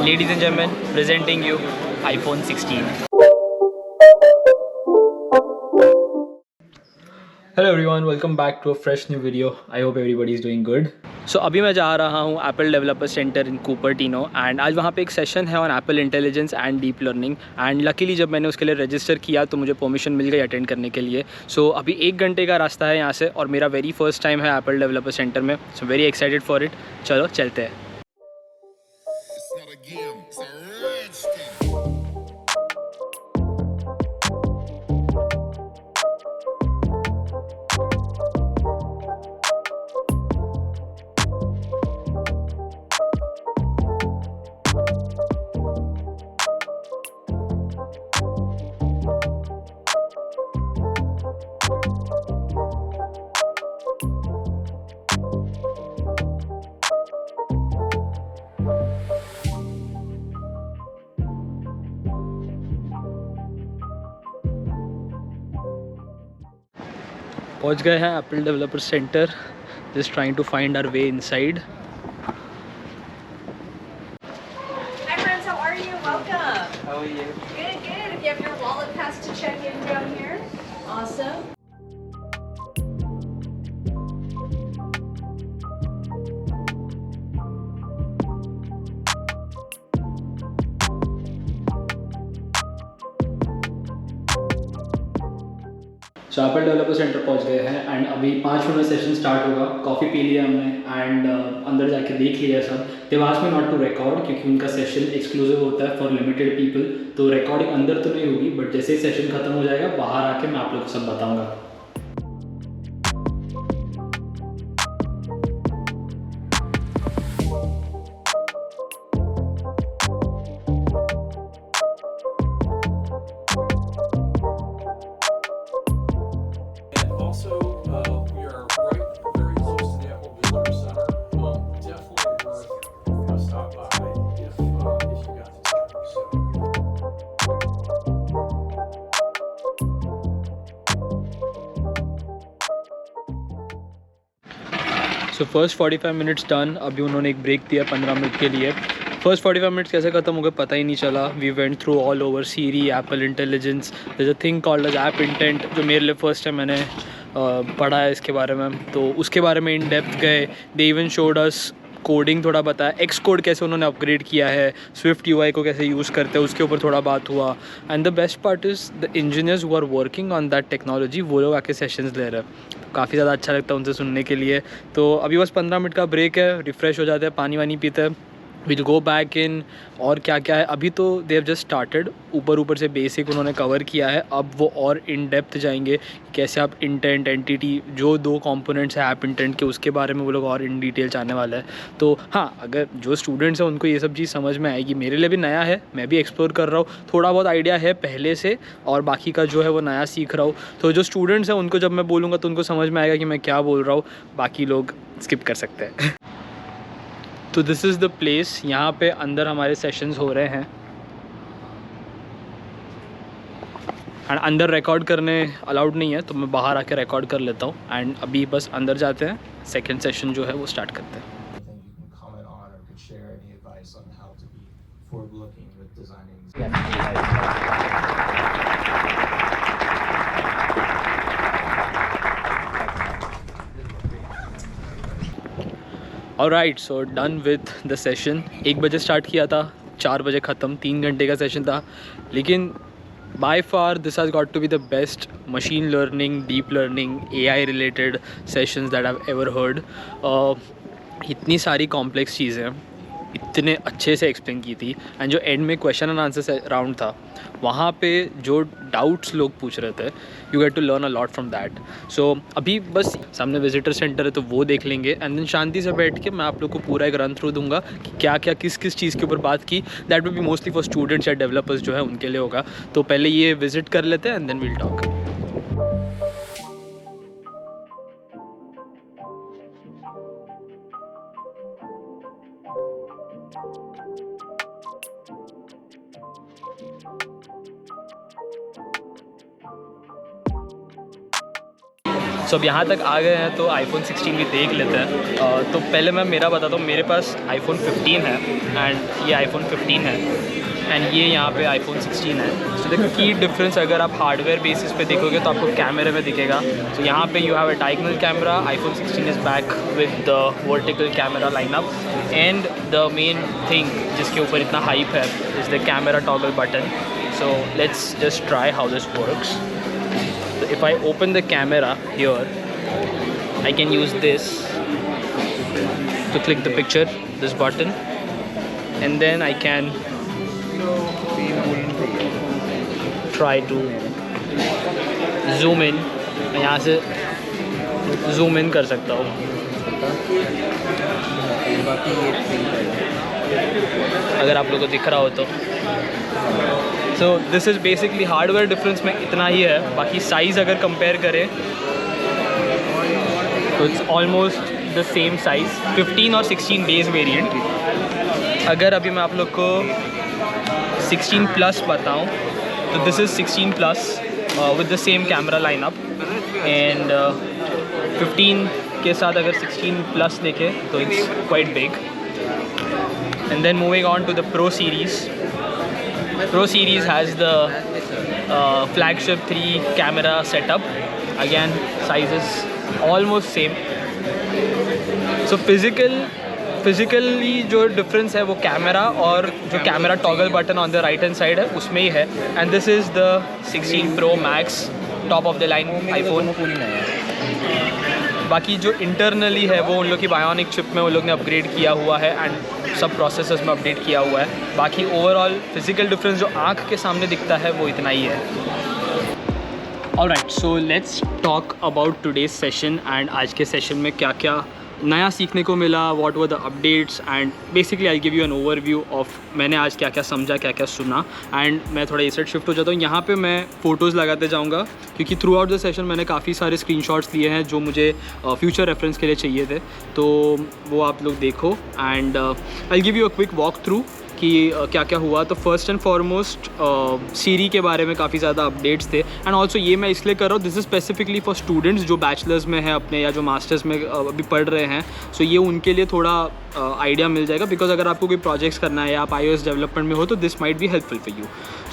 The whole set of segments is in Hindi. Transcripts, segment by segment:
Ladies and gentlemen, presenting you iPhone 16. Hello everyone, welcome back to a fresh new video. I hope everybody is doing good. So अभी मैं जा रहा हूँ Apple developer centre in Cupertino and आज वहाँ पे एक सेशन है on Apple intelligence and deep learning and luckily जब मैंने उसके लिए रजिस्टर किया तो मुझे परमिशन मिल गई अटेंड करने के लिए. सो अभी 1 घंटे का रास्ता है यहाँ से और मेरा वेरी फर्स्ट टाइम है एप्पल डेवलपर सेंटर में. So very excited for it. चलो चलते हैं. पहुंच गए हैं Apple developer center. Just trying to find our way inside. Hi friends, how are you? Welcome. How are you? Good, good. If you have your wallet pass to check in down here. Awesome. So Apple developer center पहुंच गए हैं एंड अभी 5 मिनट में सेशन स्टार्ट होगा. कॉफ़ी पी लिया हमने एंड अंदर जाके देख लिया सब. They asked me not to record क्योंकि उनका सेशन एक्सक्लूसिव होता है फॉर लिमिटेड पीपल. तो रिकॉर्डिंग अंदर तो नहीं होगी बट जैसे ही सेशन खत्म हो जाएगा बाहर आके मैं आप लोग को सब बताऊँगा. Also, we are right very close to the Apple Visitor Center. Definitely worth a stop by if you got the time. So. So first 45 minutes done. अभी उन्होंने एक ब्रेक दिया 15 मिनट के लिए. फर्स्ट 45 मिनट्स कैसे ख़त्म हो गए पता ही नहीं चला. We went through all over Siri, Apple intelligence, there a thing called as app intent जो मेरे लिए फर्स्ट टाइम मैंने पढ़ा है इसके बारे में. तो उसके बारे में इन डेप्थ गए. They even showed us coding थोड़ा बताया. एक्स कोड कैसे उन्होंने अपग्रेड किया है, स्विफ्ट यूआई को कैसे यूज़ करते हैं उसके ऊपर थोड़ा बात हुआ. And the best part is the engineers who are working on that technology वो लोग आके सेशंस ले रहे हैं. काफ़ी ज़्यादा अच्छा लगता है उनसे सुनने के लिए. तो अभी बस 15 मिनट का ब्रेक है. रिफ़्रेश हो जाते हैं, पानी वानी पीते हैं. Will go back in. और क्या क्या है अभी तो दे हैव जस्ट स्टार्टेड. ऊपर से बेसिक उन्होंने कवर किया है. अब वो और इन डेप्थ जाएंगे कैसे आप इंटेंट एंटिटी जो 2 कंपोनेंट्स है ऐप इंटेंट के उसके बारे में वो लोग और इन डिटेल जानने वाला है. तो हाँ, अगर जो स्टूडेंट्स हैं उनको ये सब चीज़ समझ में आएगी. मेरे लिए भी नया है, मैं भी एक्सप्लोर कर रहा हूँ. थोड़ा बहुत आइडिया है पहले से और बाकी का जो है वो नया सीख रहा हूँ. तो जो स्टूडेंट्स हैं उनको जब मैं बोलूँगा तो उनको समझ में आएगा कि मैं क्या बोल रहा हूँ. बाकी लोग स्किप कर सकते हैं. तो दिस इज़ द प्लेस. यहाँ पे अंदर हमारे सेशंस हो रहे हैं एंड अंदर रिकॉर्ड करने अलाउड नहीं है तो मैं बाहर आके रिकॉर्ड कर लेता हूँ. एंड अभी बस अंदर जाते हैं, सेकंड सेशन जो है वो स्टार्ट करते हैं. Anything you can comment on or could share any advice on how to be forward-looking with designing. Alright, so done with the session. 1 बजे स्टार्ट किया था, 4 बजे ख़त्म. 3 घंटे का सेशन था. लेकिन by far this has got to be the best machine learning, deep learning, AI related sessions that I have ever heard. इतनी सारी कॉम्प्लेक्स चीज़ें इतने अच्छे से एक्सप्लेन की थी. एंड जो एंड में क्वेश्चन एंड आंसर राउंड था वहाँ पे जो डाउट्स लोग पूछ रहे थे, you get to learn a lot from that. So अभी बस सामने विजिटर सेंटर है तो वो देख लेंगे एंड देन शांति से बैठ के मैं आप लोग को पूरा एक रन थ्रू दूंगा कि क्या क्या किस किस चीज़ के ऊपर बात की. That will be mostly for students या डेवलपर्स जो है उनके लिए होगा. तो पहले ये विजिट कर लेते हैं एंड देन विल टॉक. सो अब यहाँ तक आ गए हैं तो आईफोन 16 भी देख लेते हैं। तो पहले मैं मेरा बताता हूँ, मेरे पास आईफोन 15 है एंड ये आईफोन 15 है एंड ये यहाँ पे आईफोन 16 है। सो द की डिफरेंस अगर आप हार्डवेयर बेसिस पे देखोगे तो आपको कैमरे में दिखेगा। तो यहाँ पे you have a diagonal camera, iPhone 16 is back with the vertical camera lineup and the main thing जिसके ऊपर इतना हाइप है is the camera toggle button. So let's just try how this works. So if I open the camera here, I can use this to click the picture, this button, and then I can try to zoom in. मैं यहाँ से zoom in कर सकता हूँ अगर आप लोगों को दिख रहा हो तो। So this is basically hardware difference में इतना ही है। बाकी साइज़ अगर कंपेयर करें तो it's almost the same size, 15 और 16 डेज़ वेरिएंट। अगर अभी मैं आप लोग को 16 प्लस बताऊं तो this is 16 plus with the same camera lineup and 15 के साथ अगर 16 प्लस देखें तो it's quite big. And then moving on to the pro series. Pro series has the flagship 3 camera setup. Again, sizes almost same. So physically जो difference है वो कैमरा और जो camera toggle button on the right hand side है उसमें ही है। And this is the 16 Pro Max top of the line iPhone. बाकी जो इंटरनली है वो उन लोग की बायोनिक चिप में उन लोग ने अपग्रेड किया हुआ है एंड सब प्रोसेसर्स में अपडेट किया हुआ है। बाकी ओवरऑल फिजिकल डिफरेंस जो आँख के सामने दिखता है वो इतना ही है। Alright, so let's talk about today's session and आज के सेशन में क्या क्या नया सीखने को मिला, what were the updates and basically I give you an overview of मैंने आज क्या क्या समझा, क्या क्या सुना। एंड मैं थोड़ा इस साइड शिफ्ट हो जाता हूँ। यहाँ पे मैं फ़ोटोज़ लगाते जाऊँगा क्योंकि थ्रू आउट द सेशन मैंने काफ़ी सारे स्क्रीनशॉट्स लिए हैं जो मुझे फ्यूचर रेफरेंस के लिए चाहिए थे, तो वो आप लोग देखो and I give you a quick walk through कि क्या क्या हुआ। तो फर्स्ट एंड फॉरमोस्ट सीरी के बारे में काफ़ी ज़्यादा अपडेट्स थे एंड ऑल्सो ये मैं इसलिए कर रहा हूँ, this is specifically for students जो बैचलर्स में हैं अपने या जो मास्टर्स में अभी पढ़ रहे हैं। सो ये उनके लिए थोड़ा आइडिया मिल जाएगा बिकॉज अगर आपको कोई प्रोजेक्ट्स करना है या आप iOS डेवलपमेंट में हो तो this might be helpful for you.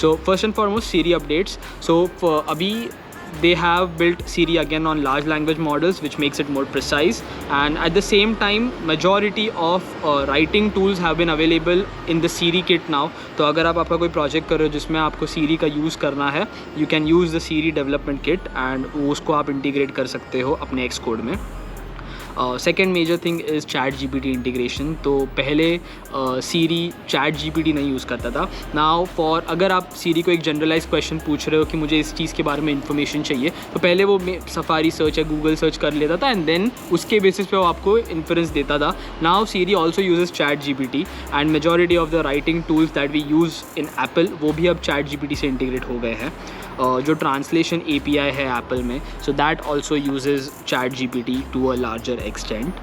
So first and foremost Siri updates. So अभी they have built Siri again on large language models which makes it more precise, and at the same time majority of writing tools have been available in the Siri kit now. तो अगर आप आपका कोई प्रोजेक्ट कर रहे हो जिसमें आपको Siri का यूज़ करना है, you can use the Siri development kit and उसको आप इंटीग्रेट कर सकते हो अपने Xcode में। Second major thing is chat GPT integration. तो पहले सीरी चैट GPT नहीं यूज़ करता था। नाउ फॉर अगर आप सीरी को एक जनरलाइज क्वेश्चन पूछ रहे हो कि मुझे इस चीज़ के बारे में इन्फॉर्मेशन चाहिए तो पहले वो सफारी सर्च या गूगल सर्च कर लेता था एंड देन उसके बेसिस पे वो आपको इन्फ्रेंस देता था। Now Siri also uses chat GPT and majority of the writing tools that we use in Apple वो भी अब चैट GPT से इंटीग्रेट हो गए हैं। जो ट्रांसलेशन API है एप्पल में, so that also uses chat GPT to a larger extent.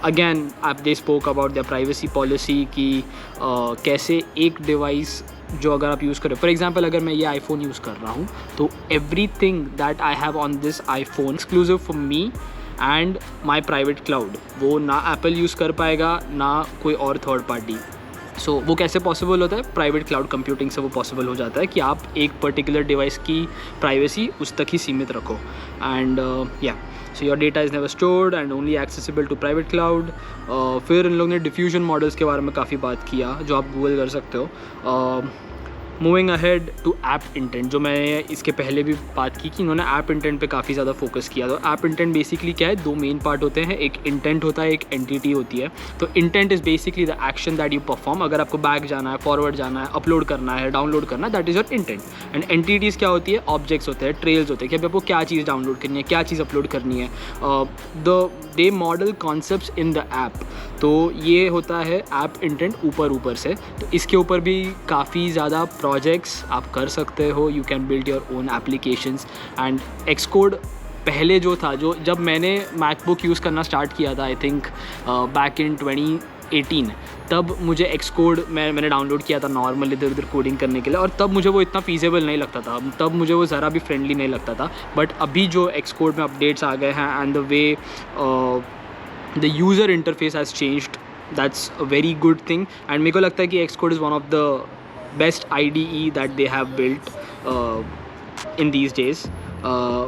Again आप they spoke about the privacy policy कि कैसे एक डिवाइस जो अगर आप यूज़ करें, फॉर एग्जांपल अगर मैं ये आईफोन यूज़ कर रहा हूँ तो everything that I have on this iPhone exclusive for me and my private cloud, वो ना एप्पल यूज़ कर पाएगा ना कोई और थर्ड पार्टी। सो वो कैसे पॉसिबल होता है? प्राइवेट क्लाउड कंप्यूटिंग से वो पॉसिबल हो जाता है कि आप एक पर्टिकुलर डिवाइस की प्राइवेसी उस तक ही सीमित रखो एंड या so your data is never stored and only accessible to private cloud. फिर इन लोगों ने डिफ्यूजन मॉडल्स के बारे में काफ़ी बात किया जो आप गूगल कर सकते हो। Moving ahead to app intent, जो मैंने इसके पहले भी बात की कि इन्होंने ऐप इंटेंट पे काफ़ी ज़्यादा फोकस किया। तो ऐप इंटेंट बेसिकली क्या है, दो मेन पार्ट होते हैं, एक इंटेंट होता है, एक एंटिटी होती है। तो intent is basically the action that you perform. अगर आपको बैक जाना है, फॉरवर्ड जाना है, अपलोड करना है, डाउनलोड करना है, that is your intent. And entities क्या होती है? ऑब्जेक्ट्स होते हैं, ट्रेल्स होते हैं कि अभी आपको क्या चीज़ डाउनलोड करनी है, क्या चीज़ अपलोड करनी है। They model concepts in the app. तो ये होता है ऐप इंटेंट ऊपर से। तो इसके ऊपर भी काफ़ी ज़्यादा प्रोजेक्ट्स आप कर सकते हो। You can build your own applications and Xcode पहले जो था, जो जब मैंने मैकबुक यूज़ करना स्टार्ट किया था, आई थिंक बैक इन 18 तब मुझे Xcode मैंने डाउनलोड किया था नॉर्मल इधर उधर कोडिंग करने के लिए, और तब मुझे वो इतना फीजेबल नहीं लगता था, तब मुझे वो ज़रा भी फ्रेंडली नहीं लगता था. बट अभी जो Xcode में अपडेट्स आ गए हैं and the way the user interface has changed, that's a very good thing. And मेरे को लगता है कि Xcode is one of the best IDE that they have built in these days.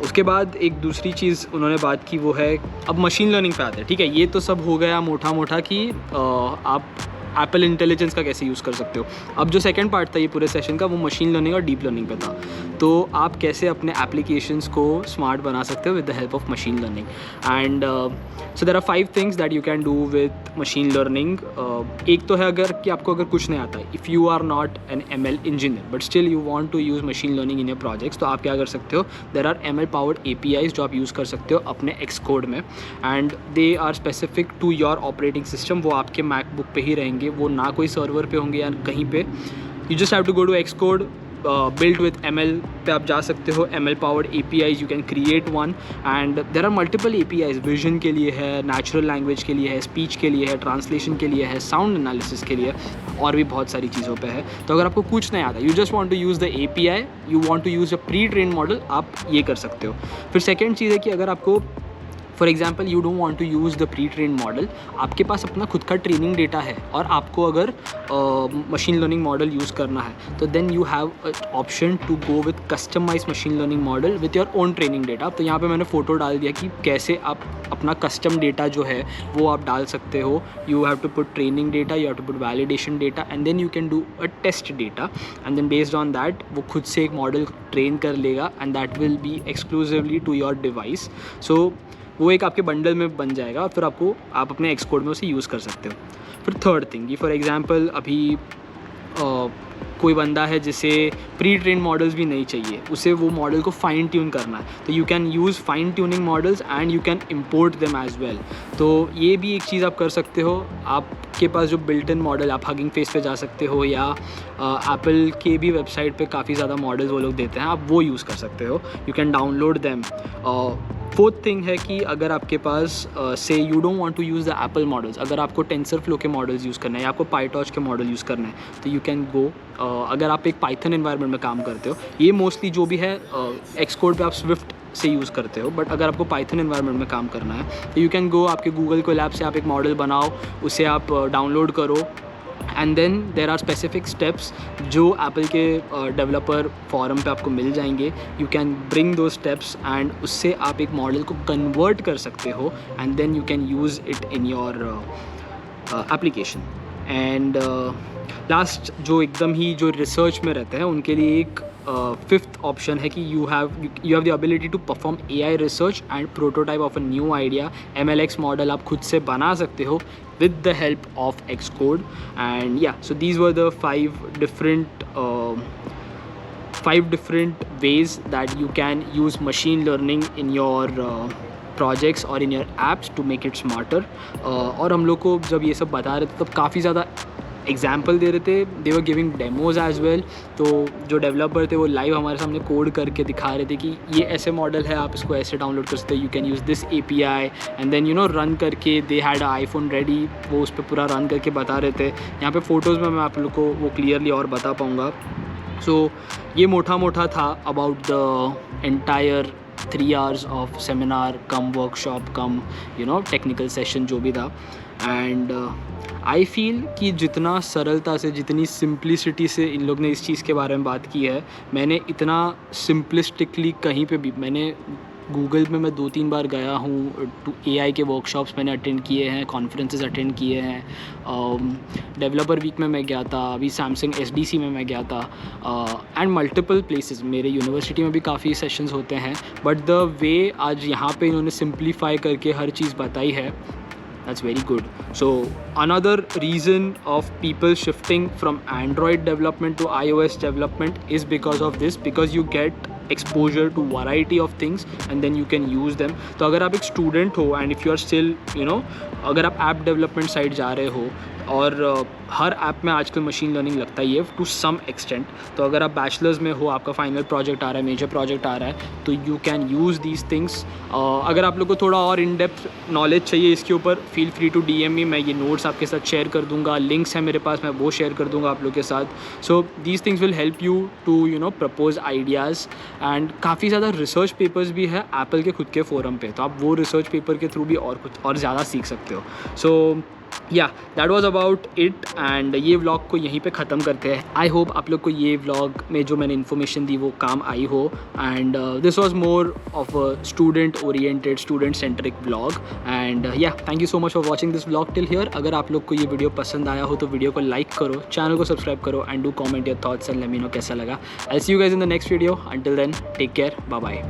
उसके बाद एक दूसरी चीज़ उन्होंने बात की, वो है अब मशीन लर्निंग पे आते हैं. ठीक है, ये तो सब हो गया मोटा मोटा कि आप एप्पल इंटेलिजेंस का कैसे यूज़ कर सकते हो. अब जो सेकंड पार्ट था ये पूरे सेशन का, वो मशीन लर्निंग और डीप लर्निंग पे था. तो आप कैसे अपने एप्लीकेशंस को स्मार्ट बना सकते हो with the help of machine learning. And so there are 5 things that you can do with machine learning. एक तो है अगर कि आपको अगर कुछ नहीं आता है, if you are not an ML engineer but still you want to use machine learning in your projects, तो आप क्या कर सकते हो, there are ML powered APIs जो आप यूज़ कर सकते हो अपने Xcode में, and they are specific to your operating system. वो आपके मैकबुक पे ही रहेंगे, वो ना कोई सर्वर पे होंगे या कहीं पे. You just have to go to Xcode, built with ML पे आप जा सकते हो. ML powered APIs you can create one, and there are multiple APIs. Vision के लिए है, नेचुरल लैंग्वेज के लिए है, स्पीच के लिए है, ट्रांसलेशन के लिए है, साउंड एनालिसिस के लिए, और भी बहुत सारी चीज़ों पे है. तो अगर आपको कुछ नहीं आता, you just want to use the API, you want to use a pre train model, आप ये कर सकते हो. फिर सेकेंड चीज़ है कि अगर आपको for example you don't want to use the pre train model, आपके पास अपना खुद का ट्रेनिंग डेटा है और आपको अगर मशीन लर्निंग मॉडल यूज़ करना है, तो then you have option to go with customize machine learning model with your own training data. तो यहाँ पे मैंने फ़ोटो डाल दिया कि कैसे आप अपना कस्टम डेटा जो है वो आप डाल सकते हो. You have to put training data, you have to put validation data, and then you can do a test data, and then based on that वो खुद से एक मॉडल ट्रेन कर लेगा, and that will be exclusively to your device. So वो एक आपके बंडल में बन जाएगा और फिर आप अपने Xcode में उसे यूज़ कर सकते हो. फिर थर्ड थिंग, ये फॉर एग्जांपल अभी कोई बंदा है जिसे प्री ट्रेन मॉडल्स भी नहीं चाहिए, उसे वो मॉडल को फाइन ट्यून करना है, तो you can use fine tuning models and you can import them as well. तो ये भी एक चीज़ आप कर सकते हो. आपके पास जो बिल्ट इन मॉडल, आप हगिंग फेस पे जा सकते हो, या एप्पल के भी वेबसाइट पे काफ़ी ज़्यादा मॉडल्स वो लोग देते हैं, आप वो यूज़ कर सकते हो. You can download them. Fourth thing है कि अगर आपके पास से you don't want to use the Apple models, अगर आपको टेंसरफ्लो के मॉडल्स यूज़ करना है या आपको पाइटॉर्च के मॉडल यूज़ करना है, तो यू कैन गो. अगर आप एक पाइथन एनवायरनमेंट में काम करते हो, ये मोस्टली जो भी है Xcode पे आप स्विफ्ट से यूज़ करते हो, बट अगर आपको पाइथन एनवायरनमेंट में काम करना है तो यू कैन गो, आपके गूगल कोलैब से आप एक मॉडल बनाओ, उसे आप डाउनलोड करो, and then there are specific steps जो एप्पल के डेवलपर फॉरम पे आपको मिल जाएंगे. You can bring those steps and उससे आप एक मॉडल को कन्वर्ट कर सकते हो, and then you can use it in your application. And last जो एकदम ही जो रिसर्च में रहते हैं उनके लिए एक फिफ्थ ऑप्शन है कि you have the ability to perform AI research and prototype of a new idea. MLX model आप खुद से बना सकते हो with the help of Xcode. And yeah, so these were the five different ways that you can use machine learning in your projects or in your apps to make it smarter. और हम लोग को जब ये सब बता रहे थे तब काफ़ी ज़्यादा एग्जाम्पल दे रहे थे. They were giving demos as well. तो जो डेवलपर थे वो लाइव हमारे सामने कोड करके दिखा रहे थे कि ये ऐसे मॉडल है, आप इसको ऐसे डाउनलोड कर सकते हो, you can use this API, and then run करके दे हैड iPhone रेडी, वो उस पर पूरा रन करके बता रहे थे. यहाँ पे फ़ोटोज़ में मैं आप लोग को वो क्लियरली और बता पाऊँगा. सो ये मोटा था about the entire 3 hours of seminar come workshop come technical session जो भी था. एंड आई फील कि जितना सरलता से, जितनी सिंप्लिसिटी से इन लोग ने इस चीज़ के बारे में बात की है, मैंने इतना सिंपलिस्टिकली कहीं पे भी, मैंने गूगल में मैं 2-3 बार गया हूँ, AI के वर्कशॉप्स मैंने अटेंड किए हैं, कॉन्फ्रेंसेस अटेंड किए हैं, डेवलपर वीक में मैं गया था, अभी सैमसंग SDC में मैं गया था, एंड मल्टीपल प्लेसेस. मेरे यूनिवर्सिटी में भी काफ़ी सेशंस होते हैं, बट द वे आज यहाँ पे इन्होंने सिंप्लीफाई करके हर चीज़ बताई है, that's very good. So another reason of people shifting from Android development to iOS development is because of this, because you get exposure to variety of things and then you can use them. तो अगर आप एक स्टूडेंट हो and if you are still अगर आप ऐप डेवलपमेंट साइड जा रहे हो, और हर ऐप में आजकल मशीन लर्निंग लगता ही है टू सम एक्सटेंट। तो अगर आप बैचलर्स में हो, आपका फाइनल प्रोजेक्ट आ रहा है, मेजर प्रोजेक्ट आ रहा है, तो you can use these things. अगर आप लोग को थोड़ा और इन डेप्थ नॉलेज चाहिए इसके ऊपर, फील फ्री टू DM मी, मैं ये नोट्स आपके साथ शेयर कर दूंगा, लिंक्स हैं मेरे पास, मैं वो शेयर कर दूंगा आप लोग के साथ। So these things will help you to propose ideas. And काफ़ी ज़्यादा रिसर्च पेपर्स भी है एप्पल के खुद के फोरम पे, तो आप वो रिसर्च पेपर के थ्रू भी और कुछ और ज़्यादा सीख सकते हो। सो या that was about it, and ये व्लॉग को यहीं पे ख़त्म करते हैं। आई होप आप लोग को ये व्लॉग में जो मैंने इन्फॉर्मेशन दी वो काम आई हो, and this was more of a student oriented, student centric vlog. And yeah thank you so much for watching this vlog till here. अगर आप लोग को ये वीडियो पसंद आया हो तो वीडियो को लाइक करो, चैनल को सब्सक्राइब करो, and do comment your thoughts and let me know कैसा लगा। I see you guys in the next video. Until then take care, bye bye.